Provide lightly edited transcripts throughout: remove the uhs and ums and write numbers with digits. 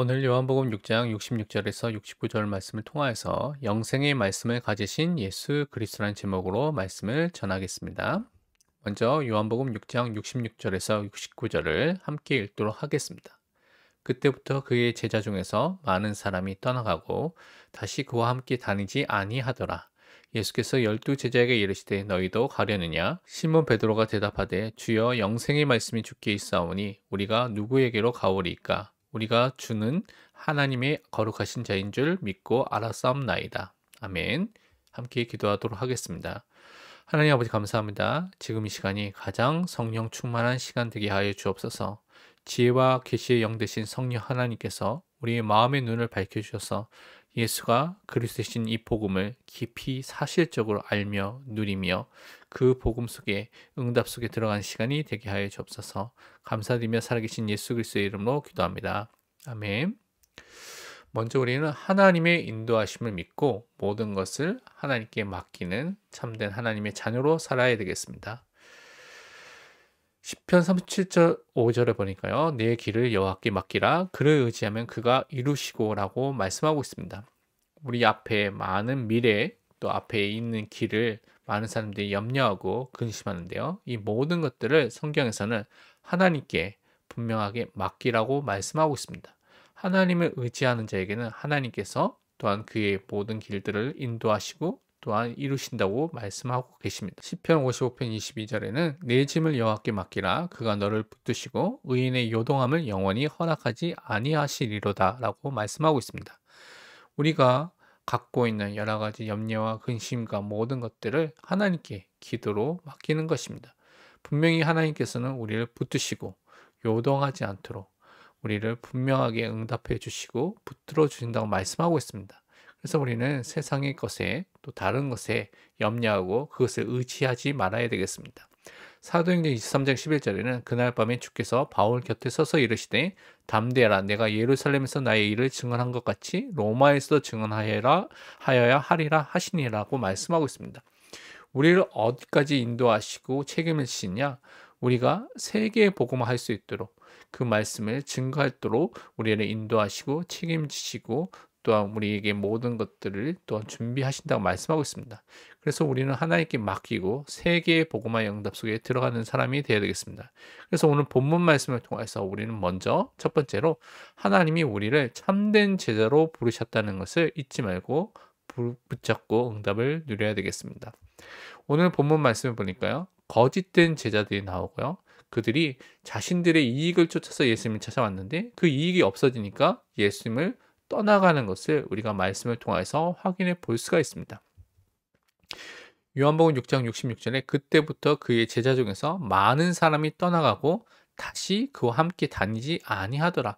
오늘 요한복음 6장 66절에서 69절 말씀을 통하여서 영생의 말씀을 가지신 예수 그리스도라는 제목으로 말씀을 전하겠습니다. 먼저 요한복음 6장 66절에서 69절을 함께 읽도록 하겠습니다. 그때부터 그의 제자 중에서 많은 사람이 떠나가고 다시 그와 함께 다니지 아니하더라. 예수께서 열두 제자에게 이르시되 너희도 가려느냐? 시몬 베드로가 대답하되 주여 영생의 말씀이 주께 있사오니 우리가 누구에게로 가오리이까? 우리가 주는 하나님의 거룩하신 자인 줄 믿고 알았사옵나이다. 아멘. 함께 기도하도록 하겠습니다. 하나님 아버지 감사합니다. 지금 이 시간이 가장 성령 충만한 시간 되게 하여 주옵소서. 지혜와 계시의 영 되신 성령 하나님께서 우리의 마음의 눈을 밝혀주셔서 예수가 그리스도신 이 복음을 깊이 사실적으로 알며 누리며 그 복음 속에 응답 속에 들어간 시간이 되게 하여 주옵소서. 감사드리며 살아계신 예수 그리스도의 이름으로 기도합니다. 아멘. 먼저 우리는 하나님의 인도하심을 믿고 모든 것을 하나님께 맡기는 참된 하나님의 자녀로 살아야 되겠습니다. 시편 37절 5절에 보니까요. 내 길을 여호와께 맡기라. 그를 의지하면 그가 이루시고라고 말씀하고 있습니다. 우리 앞에 많은 미래 또 앞에 있는 길을 많은 사람들이 염려하고 근심하는데요. 이 모든 것들을 성경에서는 하나님께 분명하게 맡기라고 말씀하고 있습니다. 하나님을 의지하는 자에게는 하나님께서 또한 그의 모든 길들을 인도하시고 또한 이루신다고 말씀하고 계십니다. 시편 55편 22절에는 내 짐을 여호와께 맡기라. 그가 너를 붙드시고 의인의 요동함을 영원히 허락하지 아니하시리로다 라고 말씀하고 있습니다. 우리가 갖고 있는 여러 가지 염려와 근심과 모든 것들을 하나님께 기도로 맡기는 것입니다. 분명히 하나님께서는 우리를 붙드시고 요동하지 않도록 우리를 분명하게 응답해 주시고 붙들어 주신다고 말씀하고 있습니다. 그래서 우리는 세상의 것에 또 다른 것에 염려하고 그것을 의지하지 말아야 되겠습니다. 사도행전 23장 11절에는 그날 밤에 주께서 바울 곁에 서서 이르시되 담대하라 내가 예루살렘에서 나의 일을 증언한 것 같이 로마에서도 증언하여야 하리라 하시니라고 말씀하고 있습니다. 우리를 어디까지 인도하시고 책임을 지시냐? 우리가 세계에 복음화할 수 있도록 그 말씀을 증거하도록 우리를 인도하시고 책임지시고 또한 우리에게 모든 것들을 또한 준비하신다고 말씀하고 있습니다. 그래서 우리는 하나님께 맡기고 세계의 복음화 응답 속에 들어가는 사람이 되어야 되겠습니다. 그래서 오늘 본문 말씀을 통해서 우리는 먼저 첫 번째로 하나님이 우리를 참된 제자로 부르셨다는 것을 잊지 말고 붙잡고 응답을 누려야 되겠습니다. 오늘 본문 말씀을 보니까요. 거짓된 제자들이 나오고요. 그들이 자신들의 이익을 쫓아서 예수님을 찾아왔는데 그 이익이 없어지니까 예수님을 떠나가는 것을 우리가 말씀을 통해서 확인해 볼 수가 있습니다. 요한복음 6장 66절에 그때부터 그의 제자 중에서 많은 사람이 떠나가고 다시 그와 함께 다니지 아니하더라.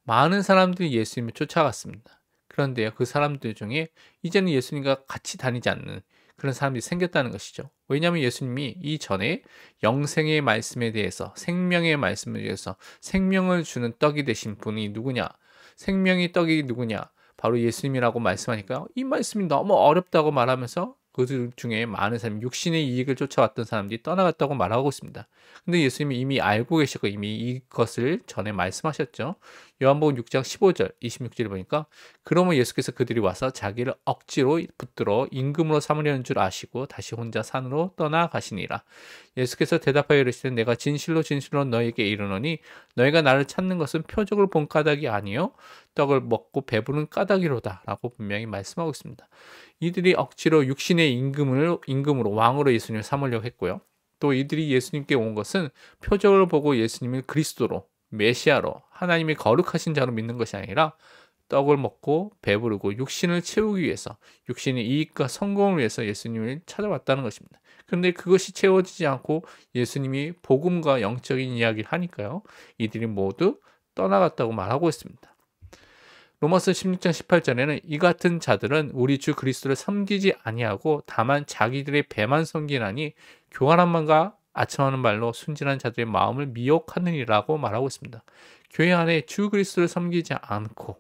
많은 사람들이 예수님을 쫓아갔습니다. 그런데요, 그 사람들 중에 이제는 예수님과 같이 다니지 않는 그런 사람들이 생겼다는 것이죠. 왜냐하면 예수님이 이전에 영생의 말씀에 대해서 생명의 말씀에 대해서 생명을 주는 떡이 되신 분이 누구냐? 생명의 떡이 누구냐? 바로 예수님이라고 말씀하니까요. 이 말씀이 너무 어렵다고 말하면서 그들 중에 많은 사람이 육신의 이익을 쫓아왔던 사람들이 떠나갔다고 말하고 있습니다. 근데 예수님이 이미 알고 계시고 이미 이것을 전에 말씀하셨죠. 요한복음 6장 15절, 26절에 보니까 그러면 예수께서 그들이 와서 자기를 억지로 붙들어 임금으로 삼으려는 줄 아시고 다시 혼자 산으로 떠나가시니라. 예수께서 대답하여 이르시되 내가 진실로 진실로 너에게 이르노니 너희가 나를 찾는 것은 표적을 본 까닭이 아니요 떡을 먹고 배부른 까닭이로다 라고 분명히 말씀하고 있습니다. 이들이 억지로 육신의 임금으로 왕으로 예수님을 삼으려고 했고요. 또 이들이 예수님께 온 것은 표적을 보고 예수님을 그리스도로 메시아로 하나님의 거룩하신 자로 믿는 것이 아니라 떡을 먹고 배부르고 육신을 채우기 위해서 육신의 이익과 성공을 위해서 예수님을 찾아왔다는 것입니다. 그런데 그것이 채워지지 않고 예수님이 복음과 영적인 이야기를 하니까요. 이들이 모두 떠나갔다고 말하고 있습니다. 로마서 16장 18절에는 이 같은 자들은 우리 주 그리스도를 섬기지 아니하고 다만 자기들의 배만 섬기나니 교활함과 아첨하는 말로 순진한 자들의 마음을 미혹하느니라고 말하고 있습니다. 교회 안에 주 그리스도를 섬기지 않고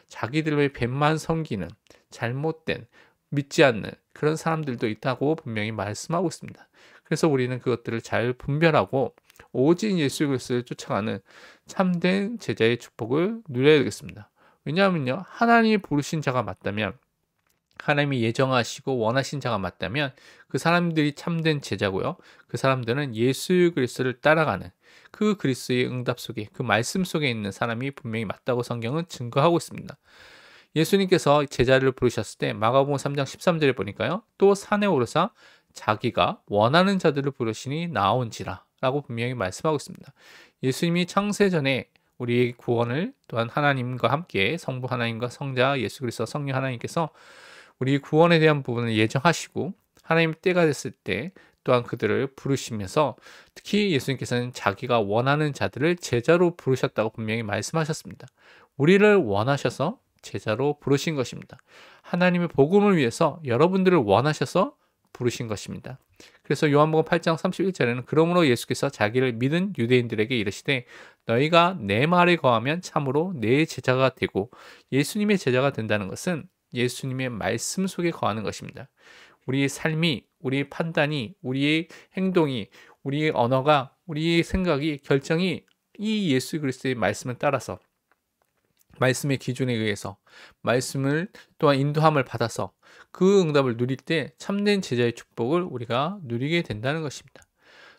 자기들의 배만 섬기는 잘못된 믿지 않는 그런 사람들도 있다고 분명히 말씀하고 있습니다. 그래서 우리는 그것들을 잘 분별하고 오직 예수 그리스도를 쫓아가는 참된 제자의 축복을 누려야 되겠습니다. 왜냐하면요, 하나님이 부르신 자가 맞다면, 하나님이 예정하시고 원하신 자가 맞다면 그 사람들이 참된 제자고요. 그 사람들은 예수 그리스도를 따라가는 그 그리스도의 응답 속에, 그 말씀 속에 있는 사람이 분명히 맞다고 성경은 증거하고 있습니다. 예수님께서 제자를 부르셨을 때 마가복음 3장 13절에 보니까요. 또 산에 오르사 자기가 원하는 자들을 부르시니 나온지라 라고 분명히 말씀하고 있습니다. 예수님이 창세전에 우리의 구원을 또한 하나님과 함께 성부 하나님과 성자 예수 그리스도 성령 하나님께서 우리 구원에 대한 부분을 예정하시고 하나님 때가 됐을 때 또한 그들을 부르시면서 특히 예수님께서는 자기가 원하는 자들을 제자로 부르셨다고 분명히 말씀하셨습니다. 우리를 원하셔서 제자로 부르신 것입니다. 하나님의 복음을 위해서 여러분들을 원하셔서 부르신 것입니다. 그래서 요한복음 8장 31절에는 그러므로 예수께서 자기를 믿은 유대인들에게 이르시되 너희가 내 말에 거하면 참으로 내 제자가 되고, 예수님의 제자가 된다는 것은 예수님의 말씀 속에 거하는 것입니다. 우리의 삶이, 우리의 판단이, 우리의 행동이, 우리의 언어가, 우리의 생각이, 결정이 이 예수 그리스도의 말씀을 따라서, 말씀의 기준에 의해서, 말씀을 또한 인도함을 받아서 그 응답을 누릴 때 참된 제자의 축복을 우리가 누리게 된다는 것입니다.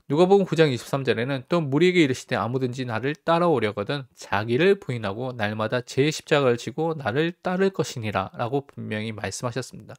누가복음 9장 23절에는 또 무리에게 이르시되 아무든지 나를 따라오려거든 자기를 부인하고 날마다 제 십자가를 지고 나를 따를 것이니라 라고 분명히 말씀하셨습니다.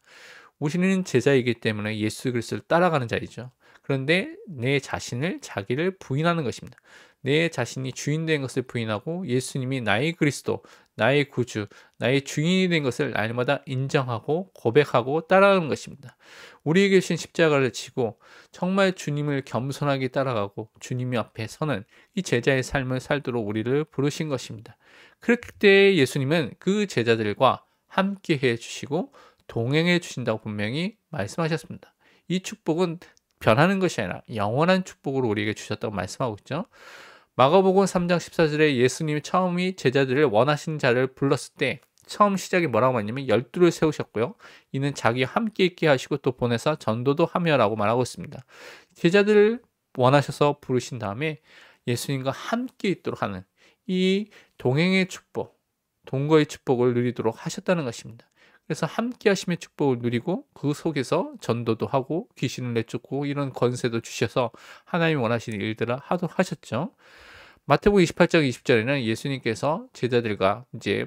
우리는 제자이기 때문에 예수 그리스도를 따라가는 자이죠. 그런데 내 자신을, 자기를 부인하는 것입니다. 내 자신이 주인 된 것을 부인하고 예수님이 나의 그리스도, 나의 구주, 나의 주인이 된 것을 날마다 인정하고 고백하고 따라가는 것입니다. 우리에게 주신 십자가를 지고 정말 주님을 겸손하게 따라가고 주님 앞에 서는 이 제자의 삶을 살도록 우리를 부르신 것입니다. 그렇기 때문에 예수님은 그 제자들과 함께 해 주시고 동행해 주신다고 분명히 말씀하셨습니다. 이 축복은 변하는 것이 아니라 영원한 축복으로 우리에게 주셨다고 말씀하고 있죠. 마가복음 3장 14절에 예수님이 처음이 제자들을 원하신 자를 불렀을 때 처음 시작이 뭐라고 했냐면 12를 세우셨고요. 이는 자기와 함께 있게 하시고 또 보내서 전도도 하며라고 말하고 있습니다. 제자들을 원하셔서 부르신 다음에 예수님과 함께 있도록 하는 이 동행의 축복, 동거의 축복을 누리도록 하셨다는 것입니다. 그래서 함께 하심의 축복을 누리고 그 속에서 전도도 하고 귀신을 내쫓고 이런 권세도 주셔서 하나님이 원하시는 일들을 하도록 하셨죠. 마태복음 28장 20절에는 예수님께서 제자들과 이제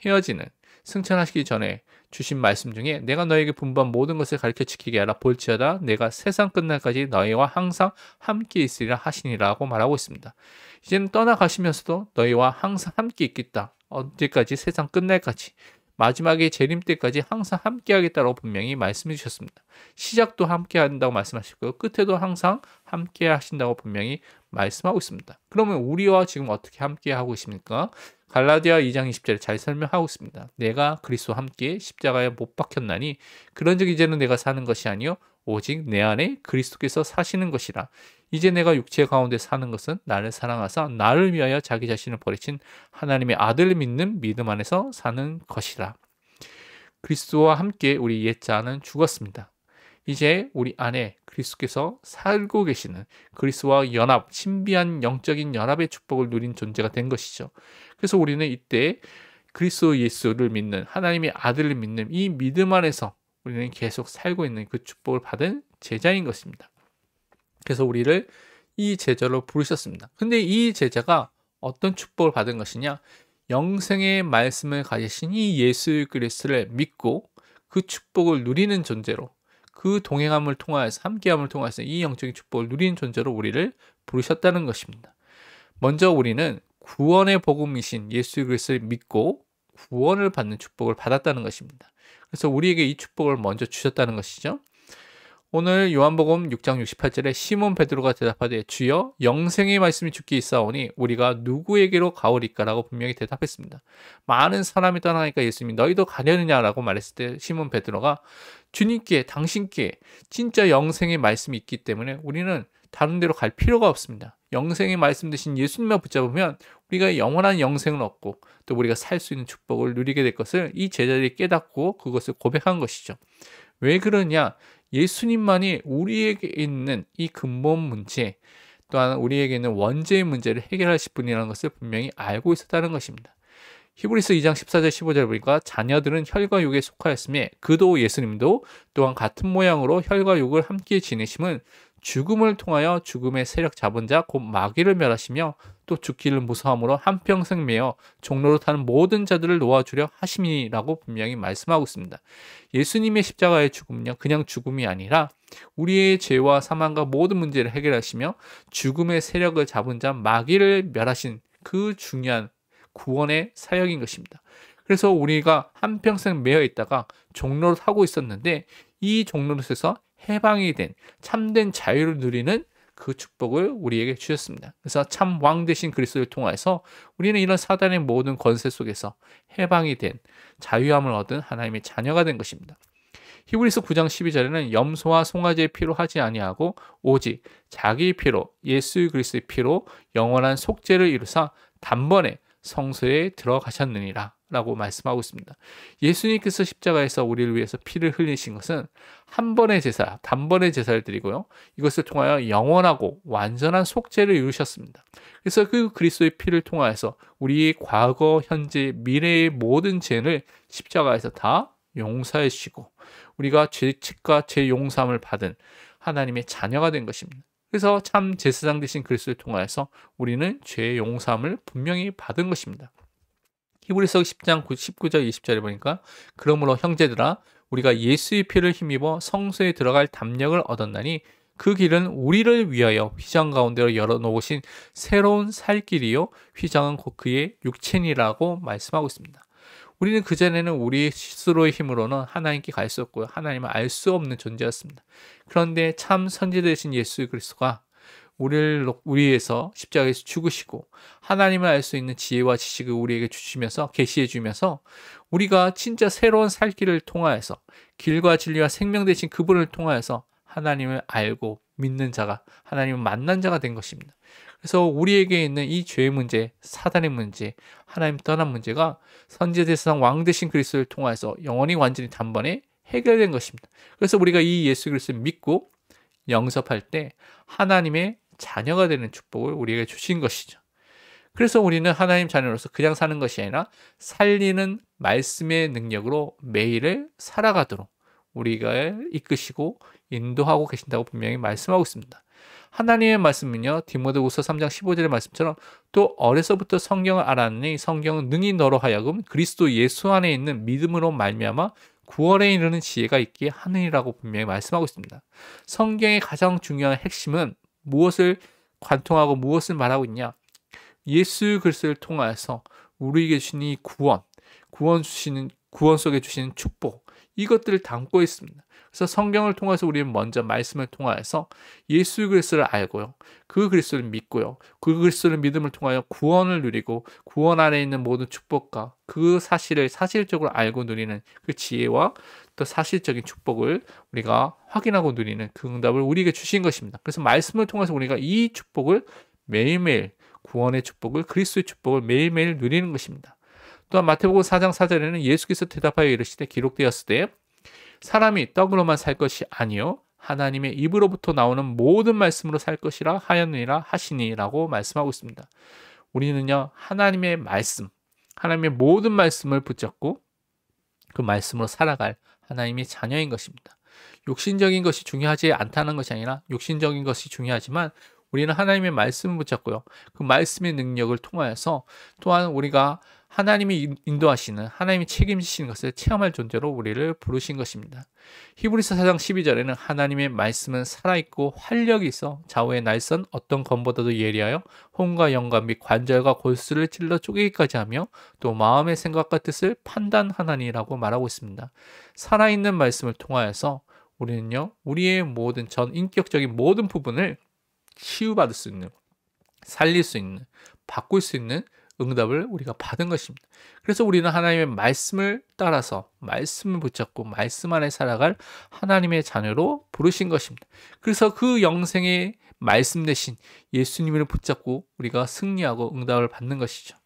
헤어지는, 승천하시기 전에 주신 말씀 중에 내가 너에게 분부한 모든 것을 가르쳐 지키게 하라. 볼지어다 내가 세상 끝날까지 너희와 항상 함께 있으리라 하시니라고 말하고 있습니다. 이제는 떠나가시면서도 너희와 항상 함께 있겠다. 언제까지? 세상 끝날까지. 마지막에 재림 때까지 항상 함께 하겠다고 분명히 말씀해 주셨습니다. 시작도 함께 한다고 말씀하시고요. 끝에도 항상 함께 하신다고 분명히 말씀하고 있습니다. 그러면 우리와 지금 어떻게 함께 하고 있습니까? 갈라디아 2장 20절에 잘 설명하고 있습니다. 내가 그리스도와 함께 십자가에 못 박혔나니 그런즉 이제는 내가 사는 것이 아니요 오직 내 안에 그리스도께서 사시는 것이라. 이제 내가 육체 가운데 사는 것은 나를 사랑하사 나를 위하여 자기 자신을 버리신 하나님의 아들을 믿는 믿음 안에서 사는 것이라. 그리스도와 함께 우리 옛자는 죽었습니다. 이제 우리 안에 그리스도께서 살고 계시는 그리스도와 연합, 신비한 영적인 연합의 축복을 누린 존재가 된 것이죠. 그래서 우리는 이때 그리스도 예수를 믿는, 하나님의 아들을 믿는 이 믿음 안에서 우리는 계속 살고 있는 그 축복을 받은 제자인 것입니다. 그래서 우리를 이 제자로 부르셨습니다. 근데 이 제자가 어떤 축복을 받은 것이냐? 영생의 말씀을 가지신 이 예수 그리스도를 믿고 그 축복을 누리는 존재로, 그 동행함을 통하여서, 함께함을 통해서 이 영적인 축복을 누리는 존재로 우리를 부르셨다는 것입니다. 먼저 우리는 구원의 복음이신 예수 그리스도를 믿고 구원을 받는 축복을 받았다는 것입니다. 그래서 우리에게 이 축복을 먼저 주셨다는 것이죠. 오늘 요한복음 6장 68절에 시몬 베드로가 대답하되 주여 영생의 말씀이 주께 있사오니 우리가 누구에게로 가오리까라고 분명히 대답했습니다. 많은 사람이 떠나니까 예수님이 너희도 가려느냐라고 말했을 때 시몬 베드로가 주님께, 당신께 진짜 영생의 말씀이 있기 때문에 우리는 다른 데로 갈 필요가 없습니다. 영생의 말씀 대신 예수님만 붙잡으면 우리가 영원한 영생을 얻고 또 우리가 살 수 있는 축복을 누리게 될 것을 이 제자들이 깨닫고 그것을 고백한 것이죠. 왜 그러냐? 예수님만이 우리에게 있는 이 근본 문제, 또한 우리에게 있는 원죄의 문제를 해결하실 분이라는 것을 분명히 알고 있었다는 것입니다. 히브리서 2장 14절 15절 보니까 자녀들은 혈과 육에 속하였으며 그도 예수님도 또한 같은 모양으로 혈과 육을 함께 지내심은 죽음을 통하여 죽음의 세력 잡은 자 곧 마귀를 멸하시며 또 죽기를 무서함으로 한평생 매어 종로로 타는 모든 자들을 놓아주려 하심이라고 분명히 말씀하고 있습니다. 예수님의 십자가의 죽음은요, 그냥 죽음이 아니라 우리의 죄와 사망과 모든 문제를 해결하시며 죽음의 세력을 잡은 자 마귀를 멸하신 그 중요한 구원의 사역인 것입니다. 그래서 우리가 한평생 매여 있다가 종로를 타고 있었는데 이 종로릇에서 해방이 된 참된 자유를 누리는 그 축복을 우리에게 주셨습니다. 그래서 참 왕 되신 그리스도를 통해서 우리는 이런 사단의 모든 권세 속에서 해방이 된 자유함을 얻은 하나님의 자녀가 된 것입니다. 히브리서 9장 12절에는 염소와 송아지의 피로 하지 아니하고 오직 자기 피로 예수 그리스도의 피로 영원한 속죄를 이루사 단번에 성소에 들어가셨느니라 라고 말씀하고 있습니다. 예수님께서 십자가에서 우리를 위해서 피를 흘리신 것은 한 번의 제사, 단번의 제사를 드리고요. 이것을 통하여 영원하고 완전한 속죄를 이루셨습니다. 그래서 그 그리스도의 피를 통하여서 우리의 과거, 현재, 미래의 모든 죄를 십자가에서 다 용서해 주시고 우리가 죄책과 죄 용서함을 받은 하나님의 자녀가 된 것입니다. 그래서 참 제사장 되신 그리스도를 통하여서 우리는 죄 용서함을 분명히 받은 것입니다. 히브리서 10장 19절 20절에 보니까 그러므로 형제들아 우리가 예수의 피를 힘입어 성소에 들어갈 담력을 얻었나니 그 길은 우리를 위하여 휘장 가운데로 열어놓으신 새로운 살 길이요 휘장은 곧 그의 육체니라고 말씀하고 있습니다. 우리는 그전에는 우리 스스로의 힘으로는 하나님께 갈 수 없고요. 하나님을 알 수 없는 존재였습니다. 그런데 참 선지 되신 예수 그리스도가 우리를 위해서 십자가에서 죽으시고 하나님을 알 수 있는 지혜와 지식을 우리에게 주시면서 계시해 주면서 우리가 진짜 새로운 살 길을 통하여서 길과 진리와 생명 되신 그분을 통하여서 하나님을 알고 믿는 자가 하나님을 만난 자가 된 것입니다. 그래서 우리에게 있는 이 죄의 문제, 사단의 문제, 하나님 떠난 문제가 선지자상 왕 되신 그리스도를 통하여서 영원히 완전히 단번에 해결된 것입니다. 그래서 우리가 이 예수 그리스도를 믿고 영접할 때 하나님의 자녀가 되는 축복을 우리에게 주신 것이죠. 그래서 우리는 하나님 자녀로서 그냥 사는 것이 아니라 살리는 말씀의 능력으로 매일을 살아가도록 우리가 이끄시고 인도하고 계신다고 분명히 말씀하고 있습니다. 하나님의 말씀은요, 디모데후서 3장 15절의 말씀처럼 또 어려서부터 성경을 알았으니 성경은 능히 너로 하여금 그리스도 예수 안에 있는 믿음으로 말미암아 구원에 이르는 지혜가 있게 하느니라고 분명히 말씀하고 있습니다. 성경의 가장 중요한 핵심은 무엇을 관통하고 무엇을 말하고 있냐? 예수 그리스도를 통하여서 우리에게 주신 이 구원 속에 주시는 축복, 이것들을 담고 있습니다. 그래서 성경을 통해서 우리는 먼저 말씀을 통하여서 예수 그리스도를 알고요. 그 그리스도를 믿고요. 그 그리스도를 믿음을 통하여 구원을 누리고 구원 안에 있는 모든 축복과 그 사실을 사실적으로 알고 누리는 그 지혜와 또 사실적인 축복을 우리가 확인하고 누리는 그 응답을 우리에게 주신 것입니다. 그래서 말씀을 통해서 우리가 이 축복을 매일매일 구원의 축복을 그리스도의 축복을 매일매일 누리는 것입니다. 또한 마태복음 4장 4절에는 예수께서 대답하여 이르시되 기록되었을 때 사람이 떡으로만 살 것이 아니요 하나님의 입으로부터 나오는 모든 말씀으로 살 것이라 하였느니라 하시니라고 말씀하고 있습니다. 우리는요 하나님의 말씀, 하나님의 모든 말씀을 붙잡고 그 말씀으로 살아갈 하나님의 자녀인 것입니다. 육신적인 것이 중요하지 않다는 것이 아니라 육신적인 것이 중요하지만 우리는 하나님의 말씀을 붙잡고요. 그 말씀의 능력을 통하여서 또한 우리가 하나님이 인도하시는 하나님이 책임지시는 것을 체험할 존재로 우리를 부르신 것입니다. 히브리서 4장 12절에는 하나님의 말씀은 살아있고 활력이 있어 좌우의 날선 어떤 검보다도 예리하여 혼과 영과 및 관절과 골수를 찔러 쪼개기까지 하며 또 마음의 생각과 뜻을 판단하나니라고 말하고 있습니다. 살아있는 말씀을 통하여서 우리는요 우리의 모든 전 인격적인 모든 부분을 치유받을 수 있는, 살릴 수 있는, 바꿀 수 있는 응답을 우리가 받은 것입니다. 그래서 우리는 하나님의 말씀을 따라서 말씀을 붙잡고 말씀 안에 살아갈 하나님의 자녀로 부르신 것입니다. 그래서 그 영생의 말씀 대신 예수님을 붙잡고 우리가 승리하고 응답을 받는 것이죠.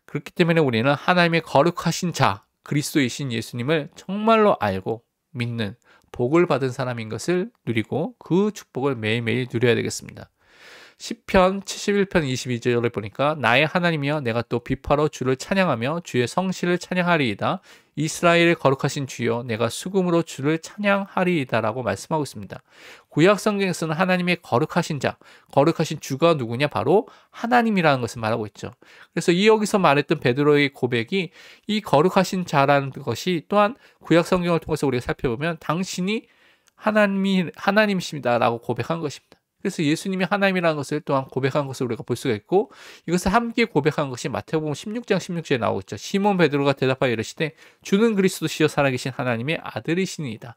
그렇기 때문에 우리는 하나님의 거룩하신 자, 그리스도이신 예수님을 정말로 알고 믿는 복을 받은 사람인 것을 누리고 그 축복을 매일매일 누려야 되겠습니다. 시편 71편 22절을 보니까 나의 하나님이여 내가 또 비파로 주를 찬양하며 주의 성실을 찬양하리이다. 이스라엘의 거룩하신 주여 내가 수금으로 주를 찬양하리이다 라고 말씀하고 있습니다. 구약 성경에서는 하나님의 거룩하신 자, 거룩하신 주가 누구냐? 바로 하나님이라는 것을 말하고 있죠. 그래서 이 여기서 말했던 베드로의 고백이 이 거룩하신 자라는 것이 또한 구약 성경을 통해서 우리가 살펴보면 당신이 하나님이십니다 라고 고백한 것입니다. 그래서 예수님이 하나님이라는 것을 또한 고백한 것을 우리가 볼 수가 있고, 이것을 함께 고백한 것이 마태복음 16장 16절에 나오고 있죠. 시몬 베드로가 대답하여 이르시되 주는 그리스도시요 살아계신 하나님의 아들이시니이다.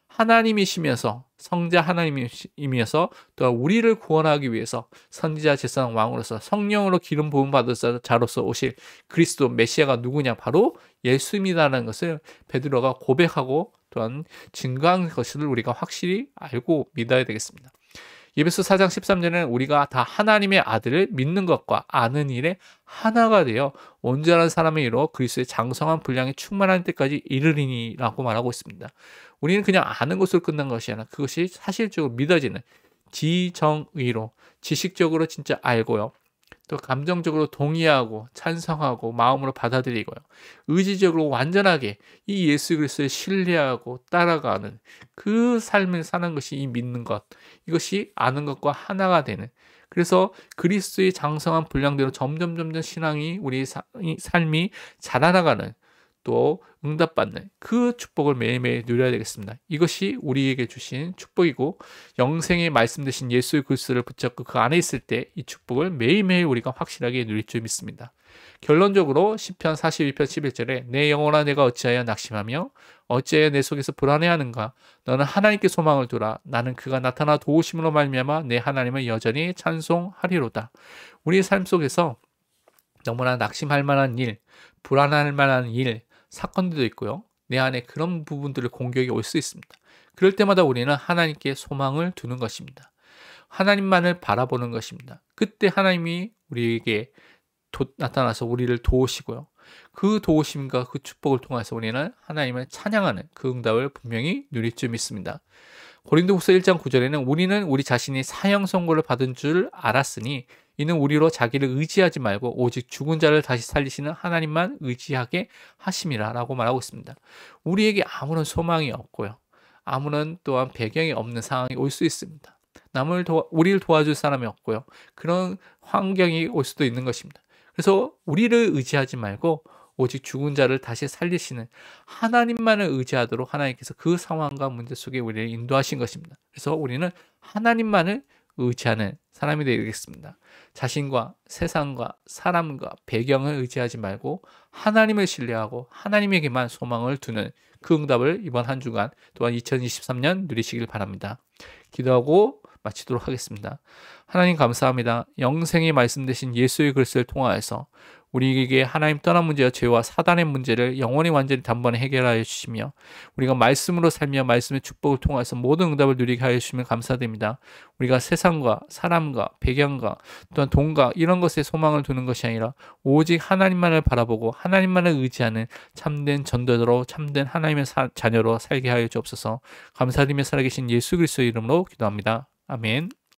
하나님이시면서 성자 하나님이면서 또한 우리를 구원하기 위해서 선지자 제사장 왕으로서 성령으로 기름 부음 받은 자로서 오실 그리스도 메시아가 누구냐? 바로 예수님이라는 것을 베드로가 고백하고 또한 증거한 것을 우리가 확실히 알고 믿어야 되겠습니다. 에베소 4장 13절에는 우리가 다 하나님의 아들을 믿는 것과 아는 일에 하나가 되어 온전한 사람의 이로 그리스도의 장성한 분량에 충만한 때까지 이르리니라고 말하고 있습니다. 우리는 그냥 아는 것으로 끝난 것이 아니라 그것이 사실적으로 믿어지는 지정의로 지식적으로 진짜 알고요. 또 감정적으로 동의하고 찬성하고 마음으로 받아들이고요. 의지적으로 완전하게 이 예수 그리스도를 신뢰하고 따라가는 그 삶을 사는 것이 이 믿는 것, 이것이 아는 것과 하나가 되는, 그래서 그리스도의 장성한 분량대로 점점 신앙이 우리 삶이 자라나가는, 또 응답받는 그 축복을 매일매일 누려야 되겠습니다. 이것이 우리에게 주신 축복이고, 영생의 말씀 되신 예수 그리스도를 붙잡고 그 안에 있을 때 이 축복을 매일매일 우리가 확실하게 누릴 줄 믿습니다. 결론적으로 시편 42편 11절에 내 영혼아 내가 어찌하여 낙심하며 어찌하여 내 속에서 불안해하는가? 너는 하나님께 소망을 두라. 나는 그가 나타나 도우심으로 말미암아 내 하나님을 여전히 찬송하리로다. 우리의 삶 속에서 너무나 낙심할 만한 일, 불안할 만한 일, 사건들도 있고요. 내 안에 그런 부분들을 공격이 올 수 있습니다. 그럴 때마다 우리는 하나님께 소망을 두는 것입니다. 하나님만을 바라보는 것입니다. 그때 하나님이 우리에게 나타나서 우리를 도우시고요. 그 도우심과 그 축복을 통해서 우리는 하나님을 찬양하는 그 응답을 분명히 누릴 줄 믿습니다. 고린도후서 1장 9절에는 우리는 우리 자신이 사형 선고를 받은 줄 알았으니 이는 우리로 자기를 의지하지 말고 오직 죽은 자를 다시 살리시는 하나님만 의지하게 하심이라 라고 말하고 있습니다. 우리에게 아무런 소망이 없고요. 아무런 또한 배경이 없는 상황이 올 수 있습니다. 우리를 도와줄 사람이 없고요. 그런 환경이 올 수도 있는 것입니다. 그래서 우리를 의지하지 말고 오직 죽은 자를 다시 살리시는 하나님만을 의지하도록 하나님께서 그 상황과 문제 속에 우리를 인도하신 것입니다. 그래서 우리는 하나님만을 의지하는 사람이 되겠습니다. 자신과 세상과 사람과 배경을 의지하지 말고 하나님을 신뢰하고 하나님에게만 소망을 두는 그 응답을 이번 한 주간 또한 2023년 누리시길 바랍니다. 기도하고 마치도록 하겠습니다. 하나님 감사합니다. 영생의 말씀 되신 예수의 그리스도를 통하여서 우리에게 하나님 떠난 문제와 죄와 사단의 문제를 영원히 완전히 단번에 해결하여 주시며 우리가 말씀으로 살며 말씀의 축복을 통해서 모든 응답을 누리게 하여 주시면 감사드립니다. 우리가 세상과 사람과 배경과 또한 돈과 이런 것에 소망을 두는 것이 아니라 오직 하나님만을 바라보고 하나님만을 의지하는 참된 전도자로 참된 하나님의 자녀로 살게 하여 주옵소서. 감사드리며 살아계신 예수 그리스도의 이름으로 기도합니다. 아멘.